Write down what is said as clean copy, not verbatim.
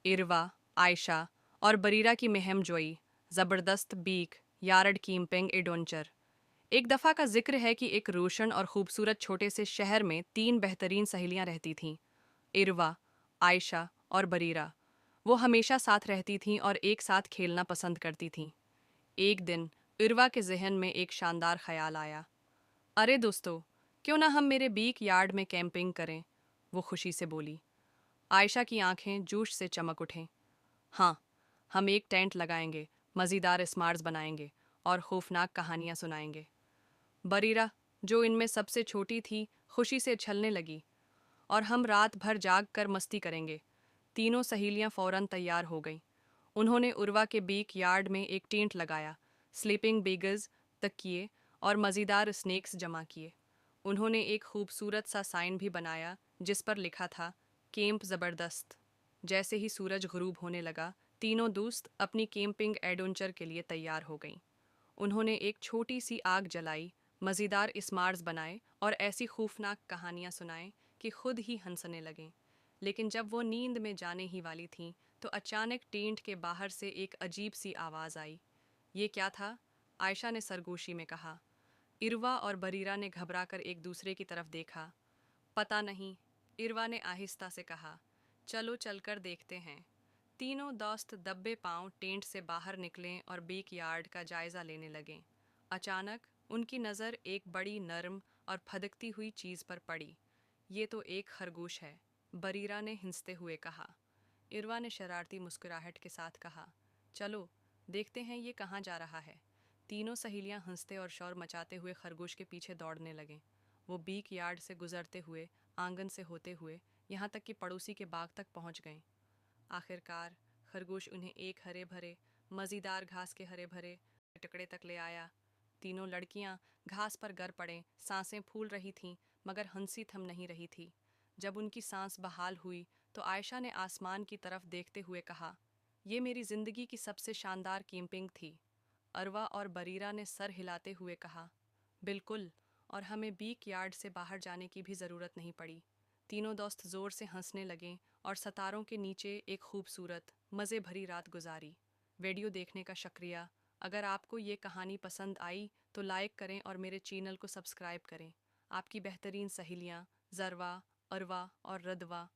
इरवा, आयशा और बरीरा की मुहिम जोई, ज़बरदस्त बीक, यार्ड कीम्पिंग एडवेंचर। एक दफ़ा का जिक्र है कि एक रोशन और खूबसूरत छोटे से शहर में तीन बेहतरीन सहेलियां रहती थीं, इरवा, आयशा और बरीरा। वो हमेशा साथ रहती थीं और एक साथ खेलना पसंद करती थीं। एक दिन इरवा के जहन में एक शानदार ख्याल आया। अरे दोस्तों, क्यों ना हम मेरे बीक यार्ड में कैंपिंग करें, वो खुशी से बोली। आयशा की आंखें जोश से चमक उठें। हाँ, हम एक टेंट लगाएंगे, मज़ेदार स्मार्ट्स बनाएंगे और खौफनाक कहानियां सुनाएंगे। बरीरा, जो इनमें सबसे छोटी थी, खुशी से छलने लगी। और हम रात भर जाग कर मस्ती करेंगे। तीनों सहेलियां फौरन तैयार हो गईं। उन्होंने उर्वा के बीक यार्ड में एक टेंट लगाया, स्लीपिंग बेगस, तकिए और मज़ेदार स्नैक्स जमा किए। उन्होंने एक खूबसूरत सा साइन भी बनाया जिस पर लिखा था, कैंप ज़बरदस्त। जैसे ही सूरज गुरूब होने लगा, तीनों दोस्त अपनी कैंपिंग एडवेंचर के लिए तैयार हो गईं। उन्होंने एक छोटी सी आग जलाई, मज़ेदार स्मार्ट्स बनाए और ऐसी खौफनाक कहानियां सुनाएं कि खुद ही हंसने लगें। लेकिन जब वो नींद में जाने ही वाली थीं, तो अचानक टेंट के बाहर से एक अजीब सी आवाज़ आई। ये क्या था? आयशा ने सरगोशी में कहा। इरवा और बरीरा ने घबराकर एक दूसरे की तरफ देखा। पता नहीं, इरवा ने आहिस्ता से कहा। चलो चलकर देखते हैं। तीनों दोस्त दब्बे पांव टेंट से बाहर निकले और बेक यार्ड का जायजा लेने लगे। अचानक उनकी नज़र एक बड़ी नरम और फदकती हुई चीज़ पर पड़ी। ये तो एक खरगोश है, बरीरा ने हिंसते हुए कहा। इरवा ने शरारती मुस्कुराहट के साथ कहा, चलो देखते हैं ये कहाँ जा रहा है। तीनों सहेलियां हंसते और शोर मचाते हुए खरगोश के पीछे दौड़ने लगें। वो बीक यार्ड से गुजरते हुए, आंगन से होते हुए, यहाँ तक कि पड़ोसी के बाग तक पहुँच गए। आखिरकार खरगोश उन्हें एक हरे भरे, मज़ेदार घास के हरे भरे टुकड़े तक ले आया। तीनों लड़कियां घास पर गिर पड़े, सांसें फूल रही थीं, मगर हंसी थम नहीं रही थी। जब उनकी सांस बहाल हुई, तो आयशा ने आसमान की तरफ देखते हुए कहा, ये मेरी ज़िंदगी की सबसे शानदार कैंपिंग थी। अरवा और बरीरा ने सर हिलाते हुए कहा, बिल्कुल, और हमें बीक यार्ड से बाहर जाने की भी ज़रूरत नहीं पड़ी। तीनों दोस्त ज़ोर से हंसने लगे और सितारों के नीचे एक खूबसूरत, मज़े भरी रात गुजारी। वीडियो देखने का शुक्रिया। अगर आपको ये कहानी पसंद आई तो लाइक करें और मेरे चैनल को सब्सक्राइब करें। आपकी बेहतरीन सहेलियाँ ज़रवा, अरवा और रदवा